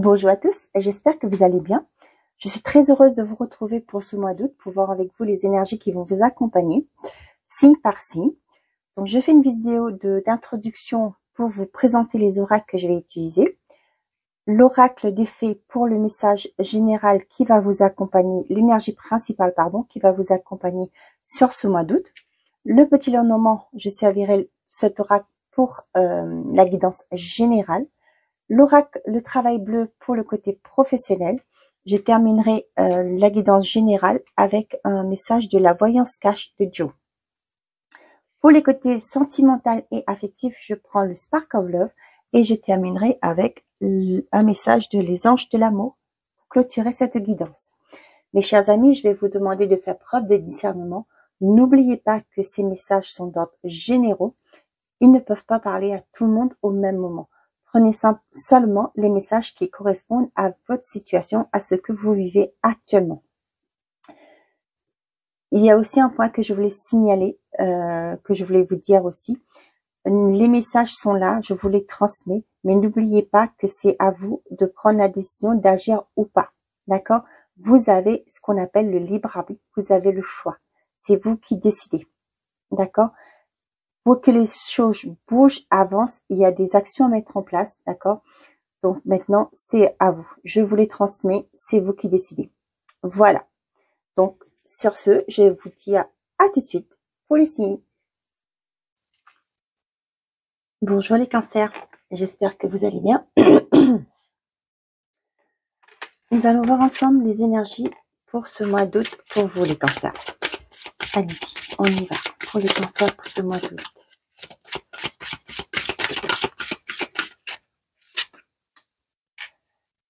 Bonjour à tous, j'espère que vous allez bien. Je suis très heureuse de vous retrouver pour ce mois d'août pour voir avec vous les énergies qui vont vous accompagner, signe par signe. Donc je fais une vidéo d'introduction pour vous présenter les oracles que je vais utiliser. L'oracle des fées pour le message général qui va vous accompagner, l'énergie principale pardon, qui va vous accompagner sur ce mois d'août. Le petit Lenormand, je servirai cet oracle pour la guidance générale. L'oracle, le travail bleu pour le côté professionnel. Je terminerai la guidance générale avec un message de la voyance cache de Joe. Pour les côtés sentimental et affectif, je prends le Spark of Love et je terminerai avec un message de les anges de l'amour pour clôturer cette guidance. Mes chers amis, je vais vous demander de faire preuve de discernement. N'oubliez pas que ces messages sont d'ordre généraux. Ils ne peuvent pas parler à tout le monde au même moment. Prenez seulement les messages qui correspondent à votre situation, à ce que vous vivez actuellement. Il y a aussi un point que je voulais signaler, que je voulais vous dire aussi. Les messages sont là, je vous les transmets, mais n'oubliez pas que c'est à vous de prendre la décision d'agir ou pas. D'accord? Vous avez ce qu'on appelle le libre arbitre, vous avez le choix. C'est vous qui décidez. D'accord? Pour que les choses bougent, avancent, il y a des actions à mettre en place, d'accord? Donc maintenant, c'est à vous. Je vous les transmets, c'est vous qui décidez. Voilà. Donc, sur ce, je vous dis à tout de suite pour les signes. Bonjour les cancers, j'espère que vous allez bien. Nous allons voir ensemble les énergies pour ce mois d'août pour vous les cancers. Allez-y, on y va pour les cancers pour ce mois d'août.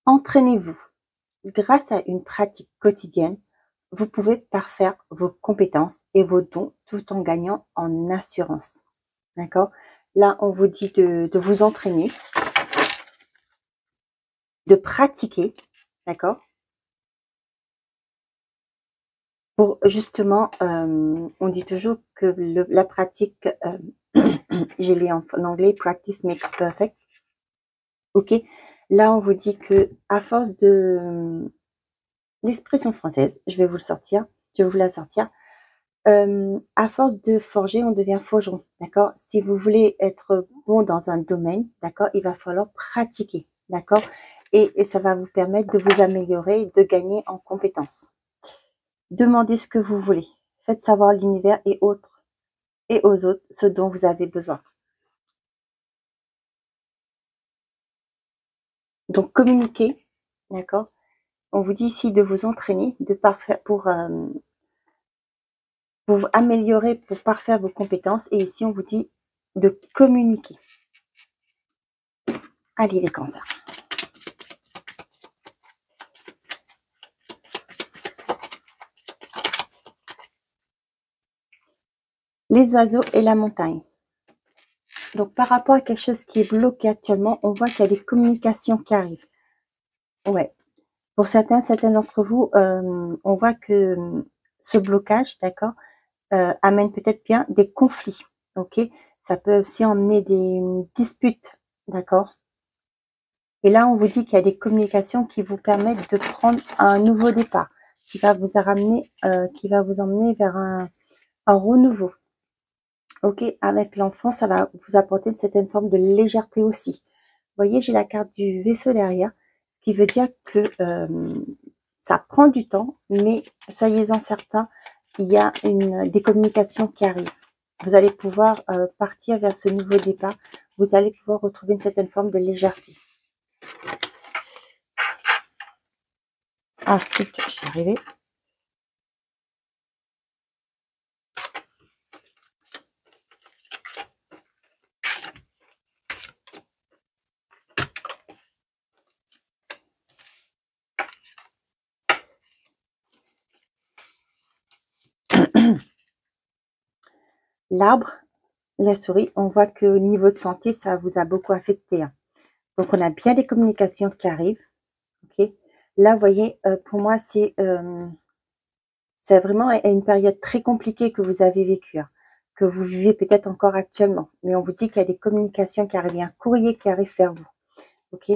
Entraînez-vous. Grâce à une pratique quotidienne, vous pouvez parfaire vos compétences et vos dons tout en gagnant en assurance. D'accord? Là, on vous dit de vous entraîner, de pratiquer, d'accord? Pour justement, on dit toujours que la pratique, j'ai lu en anglais, practice makes perfect. Ok? Là, on vous dit que à force de l'expression française, je vais vous la sortir. À force de forger, on devient forgeron, d'accord? Si vous voulez être bon dans un domaine, d'accord, il va falloir pratiquer, d'accord? Et ça va vous permettre de vous améliorer, de gagner en compétences. Demandez ce que vous voulez. Faites savoir à l'univers et aux autres ce dont vous avez besoin. Donc, communiquez, d'accord? On vous dit ici de vous entraîner, de parfaire pour vous améliorer, pour parfaire vos compétences. Et ici, on vous dit de communiquer. Allez, les cancers. Les oiseaux et la montagne. Donc, par rapport à quelque chose qui est bloqué actuellement, on voit qu'il y a des communications qui arrivent. Ouais. Pour certains d'entre vous, on voit que ce blocage, d'accord, amène peut-être bien des conflits. Ok? Ça peut aussi emmener des disputes, d'accord? Et là, on vous dit qu'il y a des communications qui vous permettent de prendre un nouveau départ, qui va vous ramener, qui va vous emmener vers un renouveau. Ok, avec l'enfant, ça va vous apporter une certaine forme de légèreté aussi. Vous voyez, j'ai la carte du vaisseau derrière, ce qui veut dire que ça prend du temps, mais soyez-en certains, il y a des communications qui arrivent. Vous allez pouvoir partir vers ce nouveau départ. Vous allez pouvoir retrouver une certaine forme de légèreté. Ah, flûte, je suis arrivée. L'arbre, la souris, on voit que au niveau de santé, ça vous a beaucoup affecté. Hein. Donc, on a bien des communications qui arrivent. Okay. Là, vous voyez, pour moi, c'est vraiment une période très compliquée que vous avez vécue, hein, que vous vivez peut-être encore actuellement. Mais on vous dit qu'il y a des communications qui arrivent, il y a un courrier qui arrive vers vous. Ok.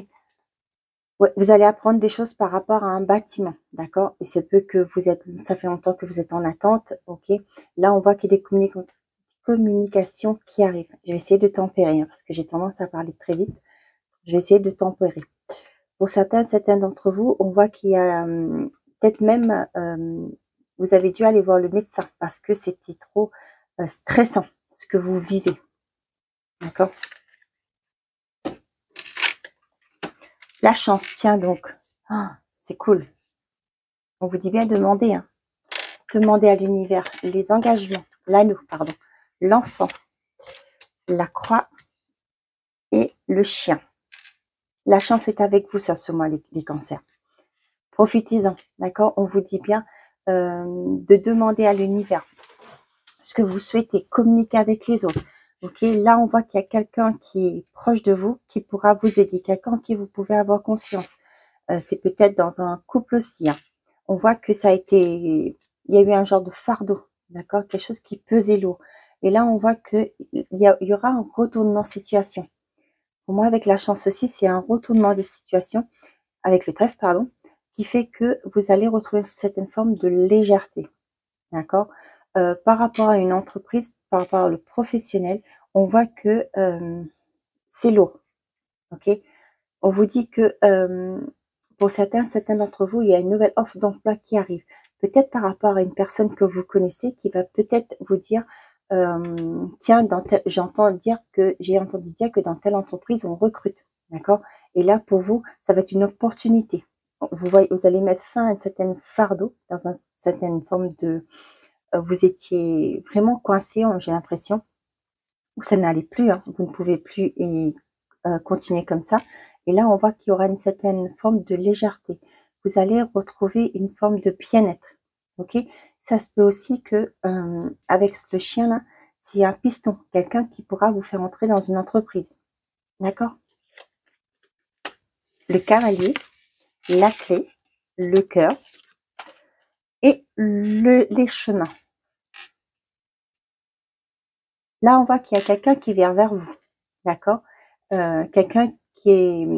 Ouais, vous allez apprendre des choses par rapport à un bâtiment, d'accord? Il se peut que ça fait longtemps que vous êtes en attente, ok? Là, on voit qu'il y a des communications qui arrivent. Je vais essayer de tempérer, hein, parce que j'ai tendance à parler très vite. Je vais essayer de tempérer. Pour certains d'entre vous, on voit qu'il y a peut-être même, vous avez dû aller voir le médecin parce que c'était trop stressant ce que vous vivez, d'accord? La chance, tiens donc. Ah, c'est cool. On vous dit bien demander, hein. Demandez à l'univers les engagements, l'anneau, pardon, l'enfant, la croix et le chien. La chance est avec vous sur ce mois, les cancers. Profitez-en, d'accord? On vous dit bien de demander à l'univers ce que vous souhaitez, communiquer avec les autres. Ok, là on voit qu'il y a quelqu'un qui est proche de vous, qui pourra vous aider, quelqu'un qui vous pouvez avoir confiance. C'est peut-être dans un couple aussi, hein. On voit que ça a été, il y a eu un genre de fardeau, d'accord, quelque chose qui pesait lourd. Et là on voit que il y aura un retournement de situation. Pour moi, avec la chance aussi, c'est un retournement de situation, avec le trèfle, pardon, qui fait que vous allez retrouver une certaine forme de légèreté, d'accord. Par rapport à une entreprise, par rapport au professionnel, on voit que c'est lourd, ok. On vous dit que pour certains d'entre vous, il y a une nouvelle offre d'emploi qui arrive. Peut-être par rapport à une personne que vous connaissez qui va peut-être vous dire, tiens, j'ai entendu dire que dans telle entreprise, on recrute, d'accord. Et là, pour vous, ça va être une opportunité. Vous voyez, vous allez mettre fin à une certaine fardeau, dans une certaine forme de... vous étiez vraiment coincé, j'ai l'impression, ou ça n'allait plus, hein, vous ne pouvez plus continuer comme ça. Et là, on voit qu'il y aura une certaine forme de légèreté. Vous allez retrouver une forme de bien-être. Ok, ça se peut aussi que avec le chien là, s'il y a un piston, quelqu'un qui pourra vous faire entrer dans une entreprise. D'accord? Le cavalier, la clé, le cœur et les chemins. Là, on voit qu'il y a quelqu'un qui vient vers vous. D'accord? Quelqu'un qui est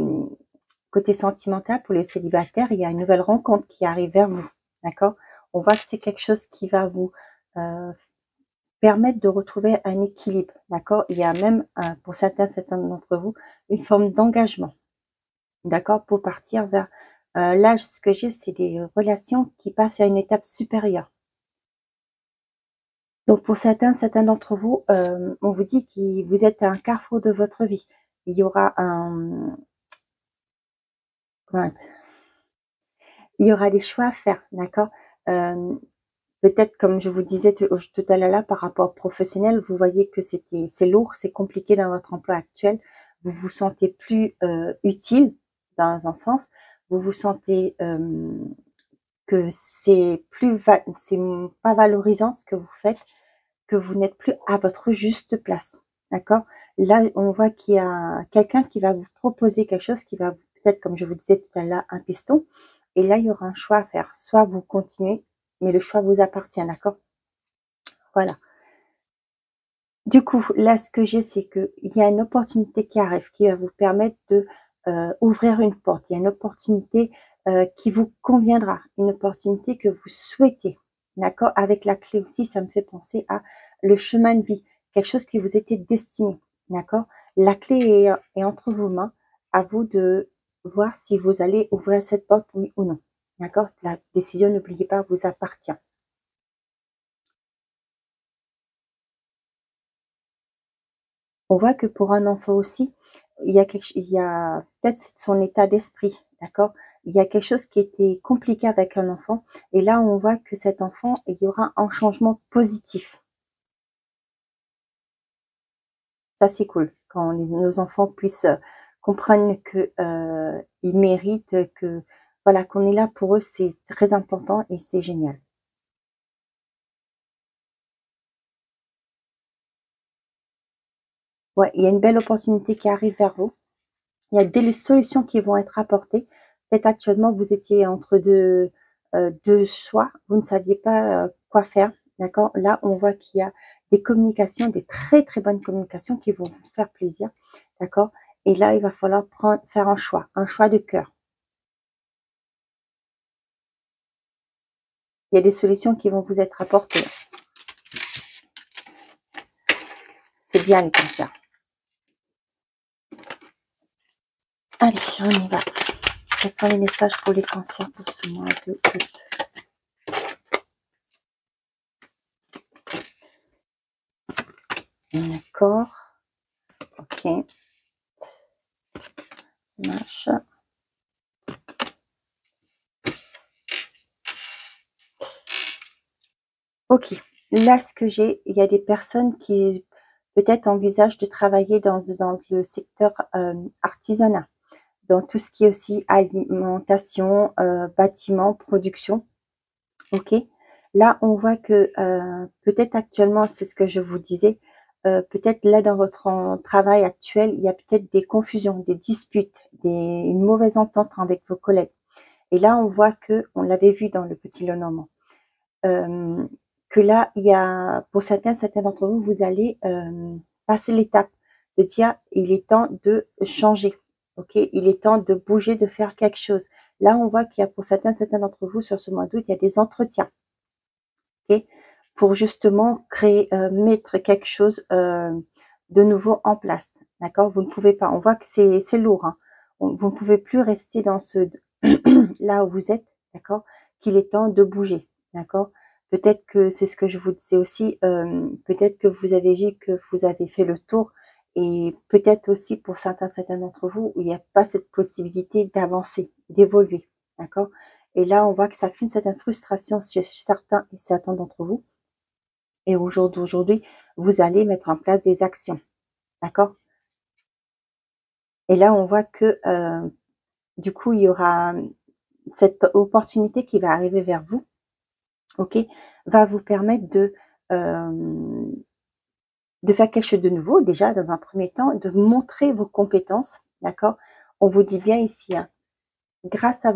côté sentimental pour les célibataires, il y a une nouvelle rencontre qui arrive vers vous. D'accord? On voit que c'est quelque chose qui va vous permettre de retrouver un équilibre. D'accord? Il y a même, pour certains d'entre vous, une forme d'engagement. D'accord? Pour partir vers... là, ce que j'ai, c'est des relations qui passent à une étape supérieure. Donc, pour certains d'entre vous, on vous dit que vous êtes à un carrefour de votre vie. Il y aura il y aura des choix à faire, d'accord. Peut-être, comme je vous disais tout à l'heure là, par rapport au professionnel, vous voyez que c'est lourd, c'est compliqué dans votre emploi actuel. Vous vous sentez plus utile dans un sens. Vous vous sentez que c'est pas valorisant ce que vous faites, que vous n'êtes plus à votre juste place, d'accord. Là, on voit qu'il y a quelqu'un qui va vous proposer quelque chose qui va peut-être, comme je vous disais tout à l'heure, un piston. Et là, il y aura un choix à faire. Soit vous continuez, mais le choix vous appartient, d'accord. Voilà. Du coup, là, ce que j'ai, c'est qu'il y a une opportunité qui arrive, qui va vous permettre de ouvrir une porte. Il y a une opportunité qui vous conviendra, une opportunité que vous souhaitez, d'accord. Avec la clé aussi, ça me fait penser à le chemin de vie, quelque chose qui vous était destiné, d'accord. La clé est entre vos mains, à vous de voir si vous allez ouvrir cette porte, oui ou non, d'accord. La décision, n'oubliez pas, vous appartient. On voit que pour un enfant aussi, il y a peut-être son état d'esprit, d'accord. Il y a quelque chose qui était compliqué avec un enfant, et là on voit que cet enfant, il y aura un changement positif. Ça c'est cool, quand nos enfants puissent comprendre que ils méritent, que voilà, qu'on est là pour eux, c'est très important et c'est génial. Ouais, il y a une belle opportunité qui arrive vers vous. Il y a des solutions qui vont être apportées. Peut-être actuellement, vous étiez entre deux choix, vous ne saviez pas quoi faire, d'accord. Là, on voit qu'il y a des communications, des très très bonnes communications qui vont vous faire plaisir, d'accord. Et là, il va falloir faire un choix de cœur. il y a des solutions qui vont vous être apportées. C'est bien les cancers. Allez, on y va. Quels sont les messages pour les cancers pour ce mois de août? D'accord. Ok. Marche. Ok. Là, ce que j'ai, il y a des personnes qui peut-être envisagent de travailler dans le secteur artisanat, dans tout ce qui est aussi alimentation, bâtiment, production. Ok. Là, on voit que peut-être actuellement, c'est ce que je vous disais, peut-être là dans votre travail actuel, il y a peut-être des confusions, des disputes, une mauvaise entente avec vos collègues. Et là, on voit que, on l'avait vu dans le petit Lenormand, que là, il y a, pour certains d'entre vous, vous allez passer l'étape de dire, il est temps de changer, ok? Il est temps de bouger, de faire quelque chose. Là, on voit qu'il y a pour certains d'entre vous, sur ce mois d'août, il y a des entretiens, ok? Pour justement créer, mettre quelque chose de nouveau en place, d'accord? Vous ne pouvez pas, on voit que c'est lourd, hein. Vous ne pouvez plus rester dans ce là où vous êtes, d'accord? Qu'il est temps de bouger, d'accord? Peut-être que c'est ce que je vous disais aussi, peut-être que vous avez vu que vous avez fait le tour et peut-être aussi pour certains d'entre vous où il n'y a pas cette possibilité d'avancer, d'évoluer, d'accord? Et là, on voit que ça crée une certaine frustration chez certains et certains d'entre vous. Et aujourd'hui, vous allez mettre en place des actions, d'accord? Et là, on voit que du coup, il y aura cette opportunité qui va arriver vers vous, ok, va vous permettre de faire quelque chose de nouveau, déjà, dans un premier temps, de montrer vos compétences, d'accord? On vous dit bien ici, hein, grâce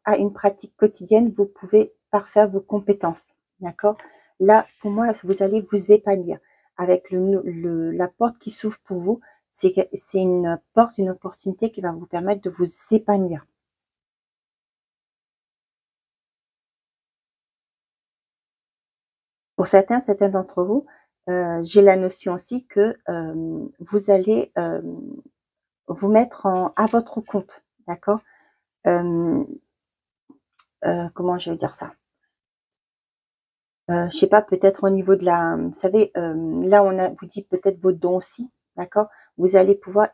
à une pratique quotidienne, vous pouvez parfaire vos compétences, d'accord? Là, pour moi, vous allez vous épanouir. Avec la porte qui s'ouvre pour vous, c'est une porte, une opportunité qui va vous permettre de vous épanouir. Pour certains d'entre vous, j'ai la notion aussi que vous allez vous mettre à votre compte, d'accord? Comment je vais dire ça? Je sais pas, peut-être au niveau de la, vous savez, là vous dit peut-être vos dons aussi, d'accord? Vous allez pouvoir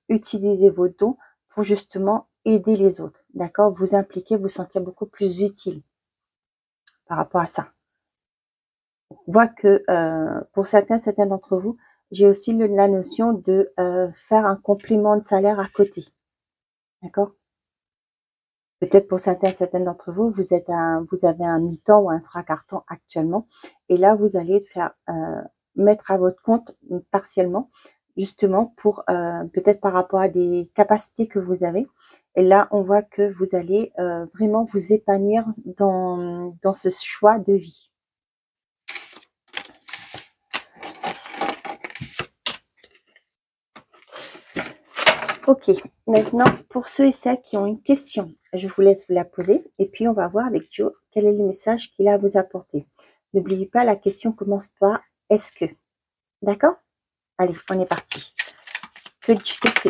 utiliser vos dons pour justement aider les autres, d'accord? Vous impliquer, vous sentir beaucoup plus utile par rapport à ça. On voit que pour certains d'entre vous, j'ai aussi la notion de faire un complément de salaire à côté, d'accord? Peut-être pour certains d'entre vous, vous avez un mi-temps ou un trois-quarts temps actuellement, et là vous allez faire mettre à votre compte partiellement, justement pour peut-être par rapport à des capacités que vous avez. Et là, on voit que vous allez vraiment vous épanouir dans ce choix de vie. Ok, maintenant pour ceux et celles qui ont une question, je vous laisse vous la poser et puis on va voir avec Joe quel est le message qu'il a à vous apporter. N'oubliez pas, la question commence par « est-ce que ?» D'accord? Allez, on est parti. Qu'est-ce que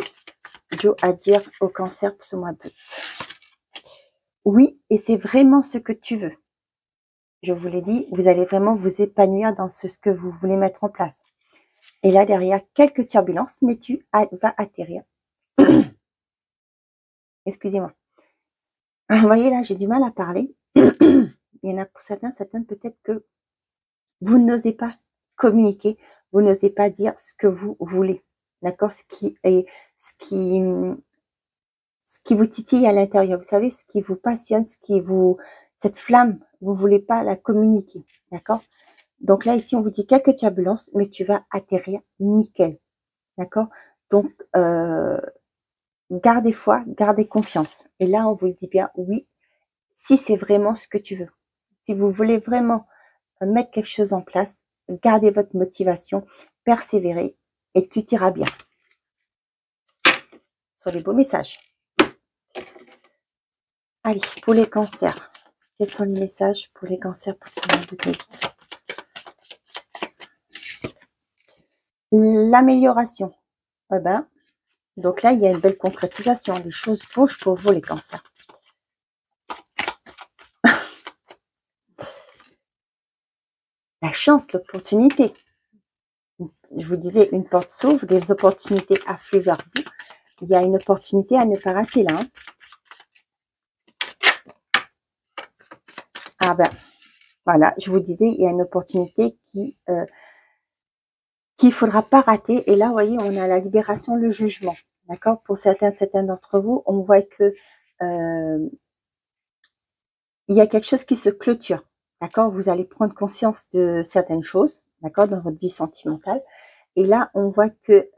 Joe a à dire au cancer pour ce mois d'août? Oui, et c'est vraiment ce que tu veux. Je vous l'ai dit, vous allez vraiment vous épanouir dans ce que vous voulez mettre en place. Et là, derrière, quelques turbulences, mais tu vas atterrir. Excusez-moi. Vous voyez, là, j'ai du mal à parler. Il y en a pour certaines peut-être que vous n'osez pas communiquer, vous n'osez pas dire ce que vous voulez, d'accord? Ce qui vous titille à l'intérieur, vous savez, ce qui vous passionne, cette flamme, vous voulez pas la communiquer, d'accord? Donc là, ici, on vous dit quelques turbulences, mais tu vas atterrir nickel, d'accord? Donc, gardez foi, gardez confiance. Et là, on vous le dit bien, oui, si c'est vraiment ce que tu veux. Si vous voulez vraiment mettre quelque chose en place, gardez votre motivation, persévérez et tout ira bien. Sur les beaux messages. Allez, pour les cancers, Quels sont les messages pour les cancers pour ce mois d'août? L'amélioration. Eh ben, donc là, il y a une belle concrétisation. Les choses bougent pour vous, les cancers. La chance, l'opportunité. Je vous disais, une porte s'ouvre, des opportunités affluent vers vous. Il y a une opportunité à ne pas rater là. Hein. Ah ben, voilà, je vous disais, il y a une opportunité qu'il ne faudra pas rater. Et là, vous voyez, on a la libération, le jugement. D'accord? Pour certains d'entre vous, on voit que il y a quelque chose qui se clôture. D'accord? Vous allez prendre conscience de certaines choses, d'accord, dans votre vie sentimentale. Et là, on voit que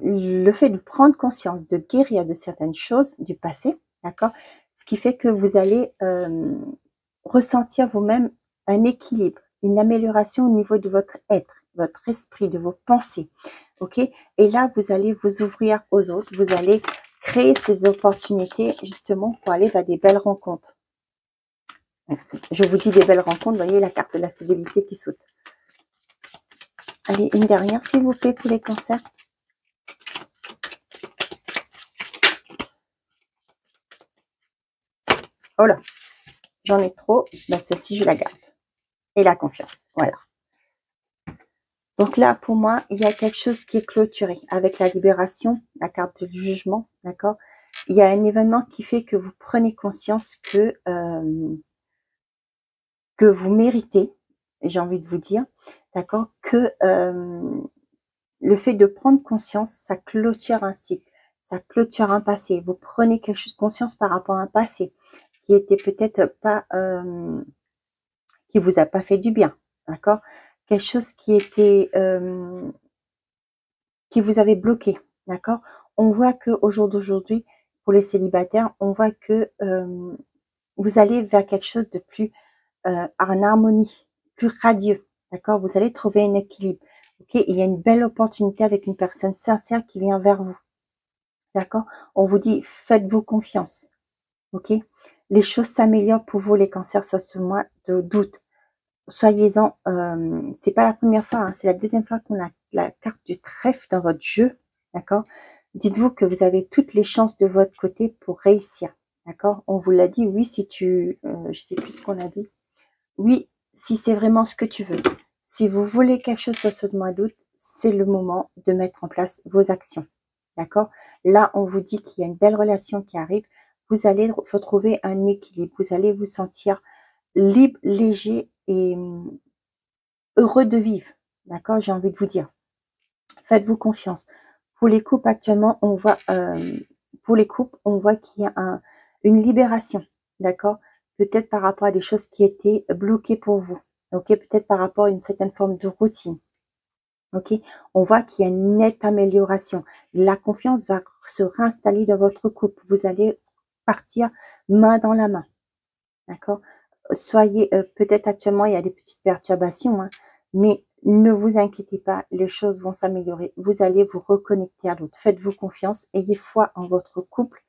le fait de prendre conscience, de guérir de certaines choses du passé, d'accord, ce qui fait que vous allez ressentir vous-même un équilibre, une amélioration au niveau de votre être, votre esprit, de vos pensées, ok. Et là, vous allez vous ouvrir aux autres, vous allez créer ces opportunités justement pour aller vers des belles rencontres. Je vous dis des belles rencontres, vous voyez la carte de la fidélité qui saute. Allez, une dernière s'il vous plaît pour les cancers. Oh là, j'en ai trop, ben celle-ci je la garde. Et la confiance, voilà. Donc là, pour moi, il y a quelque chose qui est clôturé avec la libération, la carte du jugement, d'accord. Il y a un événement qui fait que vous prenez conscience que vous méritez, j'ai envie de vous dire, d'accord, que le fait de prendre conscience, ça clôture un cycle, ça clôture un passé. Vous prenez quelque chose de conscience par rapport à un passé qui était peut-être pas, qui vous a pas fait du bien, d'accord. Quelque chose qui était, qui vous avait bloqué, d'accord. On voit que au jour d'aujourd'hui, pour les célibataires, on voit que vous allez vers quelque chose de plus en harmonie, plus radieux, d'accord. Vous allez trouver un équilibre, ok. Il y a une belle opportunité avec une personne sincère qui vient vers vous, d'accord. On vous dit, faites-vous confiance, ok. Les choses s'améliorent pour vous, les cancers, sur ce mois d'août. Soyez-en, c'est pas la première fois, hein, c'est la deuxième fois qu'on a la carte du trèfle dans votre jeu, d'accord. Dites-vous que vous avez toutes les chances de votre côté pour réussir, d'accord. On vous l'a dit, oui, si tu, je sais plus ce qu'on a dit, oui, si c'est vraiment ce que tu veux, si vous voulez quelque chose sur ce mois d'août, c'est le moment de mettre en place vos actions, d'accord. Là, on vous dit qu'il y a une belle relation qui arrive, vous allez retrouver un équilibre, vous allez vous sentir libre, léger et heureux de vivre, d'accord, j'ai envie de vous dire. Faites-vous confiance. Pour les couples actuellement, on voit, qu'il y a une libération, d'accord. Peut-être par rapport à des choses qui étaient bloquées pour vous, ok. Peut-être par rapport à une certaine forme de routine, ok. On voit qu'il y a une nette amélioration. La confiance va se réinstaller dans votre couple. Vous allez partir main dans la main, d'accord. Soyez, peut-être actuellement, il y a des petites perturbations, hein, mais ne vous inquiétez pas, les choses vont s'améliorer. Vous allez vous reconnecter à l'autre. Faites-vous confiance, ayez foi en votre couple.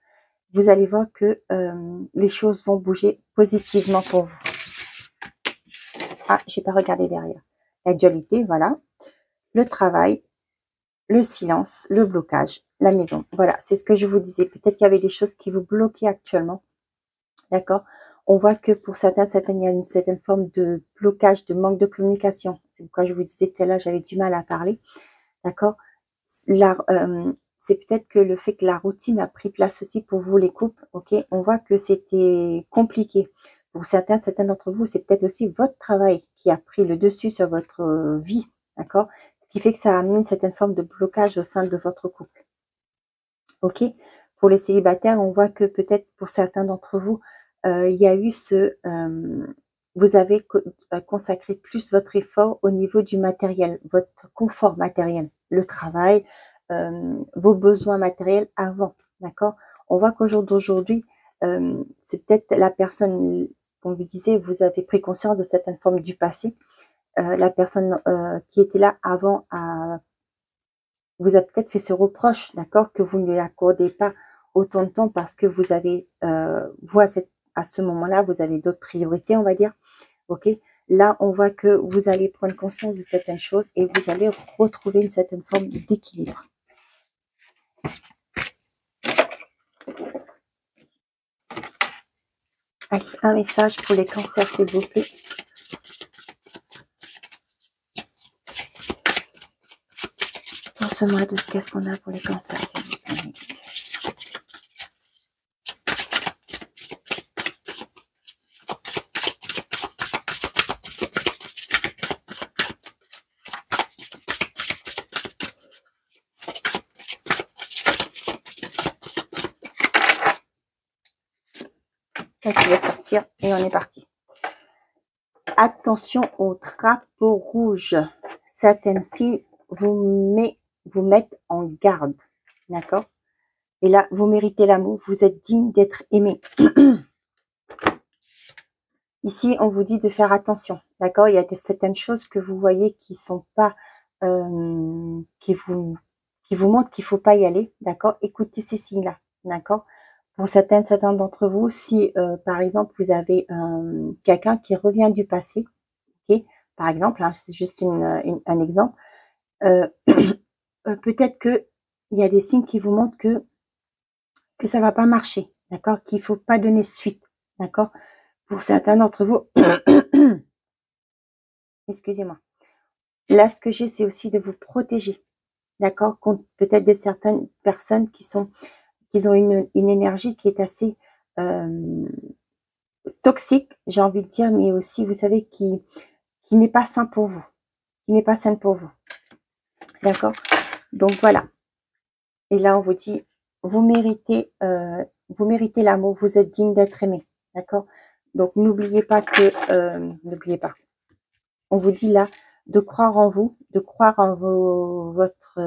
Vous allez voir que les choses vont bouger positivement pour vous. Ah, j'ai pas regardé derrière. La dualité, voilà. Le travail, le silence, le blocage, la maison. Voilà, c'est ce que je vous disais. Peut-être qu'il y avait des choses qui vous bloquaient actuellement. D'accord. On voit que pour certains, il y a une certaine forme de blocage, de manque de communication. C'est pourquoi je vous disais tout à l'heure, j'avais du mal à parler. D'accord. C'est peut-être que le fait que la routine a pris place aussi pour vous, les couples. Ok. On voit que c'était compliqué. Pour certains d'entre vous, c'est peut-être aussi votre travail qui a pris le dessus sur votre vie. D'accord. Ce qui fait que ça a amené une certaine forme de blocage au sein de votre couple. Ok. Pour les célibataires, on voit que peut-être pour certains d'entre vous, il y a eu vous avez consacré plus votre effort au niveau du matériel, votre confort matériel, le travail, vos besoins matériels avant, d'accord. On voit qu'au jour d'aujourd'hui, c'est peut-être la personne, comme vous disiez, vous avez pris conscience de certaines formes du passé. La personne qui était là avant vous a peut-être fait ce reproche, d'accord, que vous ne lui accordez pas autant de temps parce que vous avez à ce moment-là, vous avez d'autres priorités, on va dire. Ok, là, on voit que vous allez prendre conscience de certaines choses et vous allez retrouver une certaine forme d'équilibre. Allez, un message pour les cancers, s'il vous plaît. Dans ce mois d'août, qu'est-ce qu'on a pour les cancers, s'il vous plaît? Là, tu vas sortir et on est parti. Attention au drapeau rouge. Certaines signes vous mettent en garde. D'accord? Et là, vous méritez l'amour. Vous êtes digne d'être aimé. Ici, on vous dit de faire attention. D'accord? Il y a certaines choses que vous voyez qui sont pas... qui vous montrent qu'il ne faut pas y aller. D'accord? Écoutez ces signes-là. D'accord? Pour certains d'entre vous, si par exemple vous avez quelqu'un qui revient du passé, ok, par exemple, hein, c'est juste un exemple, peut-être que il y a des signes qui vous montrent que ça va pas marcher, d'accord, qu'il faut pas donner suite, d'accord. Pour certains d'entre vous, excusez-moi. Là, ce que j'ai, c'est aussi de vous protéger, d'accord, contre peut-être certaines personnes qui ont une énergie qui est assez toxique, j'ai envie de dire, mais aussi, vous savez, qui n'est pas sain pour vous, qui n'est pas saine pour vous. D'accord? Donc voilà. Et là, on vous dit, vous méritez l'amour, vous êtes digne d'être aimé. D'accord? Donc n'oubliez pas que, n'oubliez pas. On vous dit là de croire en vous, de croire en votre,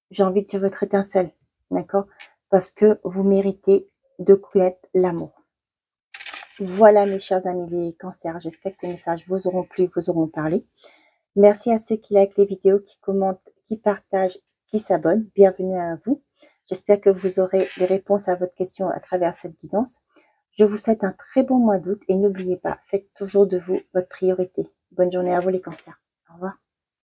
j'ai envie de dire votre étincelle. D'accord? Parce que vous méritez de connaître l'amour. Voilà mes chers amis les cancers, j'espère que ces messages vous auront plu, vous auront parlé. Merci à ceux qui likent les vidéos, qui commentent, qui partagent, qui s'abonnent. Bienvenue à vous. J'espère que vous aurez des réponses à votre question à travers cette guidance. Je vous souhaite un très bon mois d'août et n'oubliez pas, faites toujours de vous votre priorité. Bonne journée à vous les cancers. Au revoir.